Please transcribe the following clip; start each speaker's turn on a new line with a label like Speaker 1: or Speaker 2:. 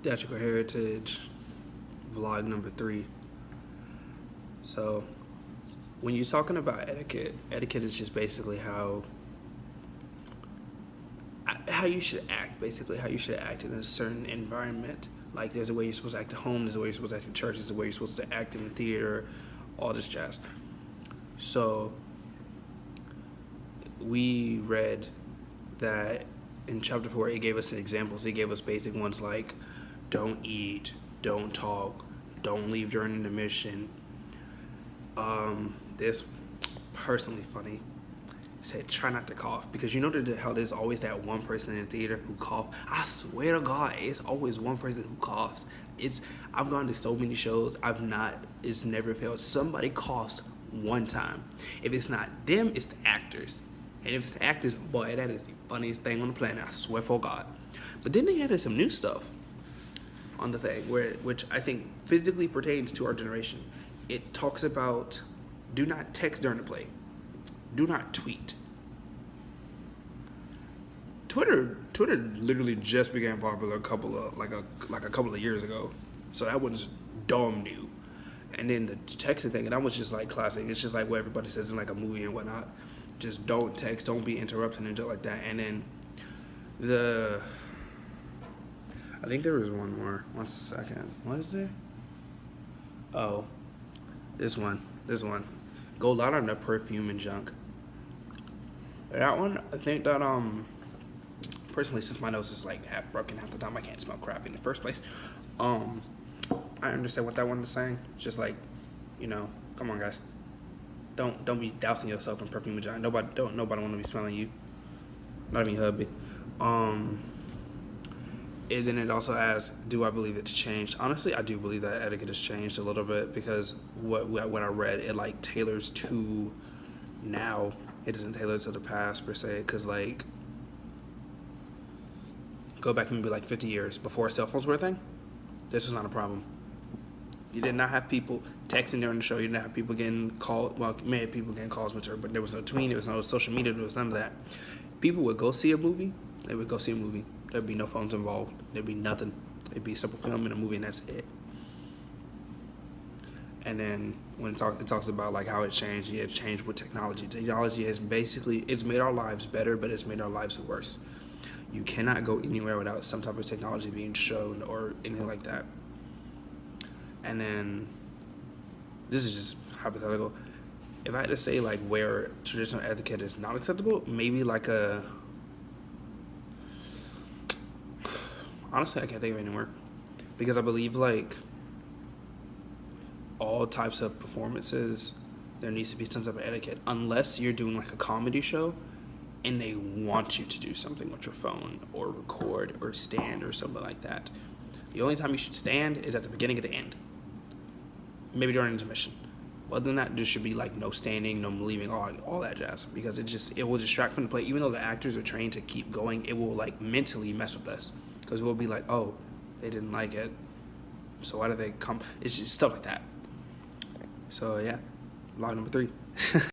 Speaker 1: Theatrical Heritage, vlog number 3. So, when you're talking about etiquette is just basically how you should act, basically how you should act in a certain environment. Like, there's a way you're supposed to act at home, there's a way you're supposed to act in church, there's a way you're supposed to act in the theater, all this jazz. So, we read that in chapter 4, it gave us examples. It gave us basic ones like don't eat, don't talk, don't leave during intermission. This personally funny. It said try not to cough, because you know how there's always that one person in the theater who coughs. I swear to God, it's always one person who coughs. I've gone to so many shows, it's never failed. Somebody coughs one time. If it's not them, it's the actors. And if it's the actors, boy, that is the funniest thing on the planet, I swear for God. But then they added some new stuff on the thing, which I think physically pertains to our generation. It talks about do not text during the play. Do not tweet. Twitter literally just became popular a couple of years ago. So that was dumb new. And then the texting thing, and that was just like classic. It's just like what everybody says in like a movie and whatnot. Just don't text, don't be interrupted and shit like that. And then I think there was one more. 1 second. What is there? Oh, this one. Go light on the perfume and junk. That one, I think that personally, since my nose is like half broken half the time, I can't smell crap in the first place. I understand what that one is saying. Just like, come on, guys. Don't be dousing yourself in perfume and junk. Nobody want to be smelling you. Not even your hubby. And then it also asks, do I believe it's changed? Honestly, I do believe that etiquette has changed a little bit, because what I read, it like tailors to now. It doesn't tailor to the past per se, because like go back maybe like 50 years before cell phones were a thing. This was not a problem. You did not have people texting during the show. You didn't have people getting called. Well, you may have people getting calls with her, but there was no tweeting. There was no social media. There was none of that. People would go see a movie. They would go see a movie. There'd be no phones involved. There'd be nothing. It'd be a simple film and a movie, and that's it. And then when it talks about like how it changed, it's changed with technology. Technology has it's made our lives better, but it's made our lives worse. You cannot go anywhere without some type of technology being shown or anything like that. And then this is just hypothetical. If I had to say like where traditional etiquette is not acceptable, maybe like honestly, I can't think of anywhere, because I believe like all types of performances, there needs to be some type of etiquette, unless you're doing like a comedy show and they want you to do something with your phone or record or stand or something like that. The only time you should stand is at the beginning and the end, maybe during intermission. Other than that, there should be like no standing, no leaving, all that jazz, because it will distract from the play. Even though the actors are trained to keep going, it will like mentally mess with us, because we'll be like, oh, they didn't like it, so why did they come? It's just stuff like that. So yeah, vlog number 3.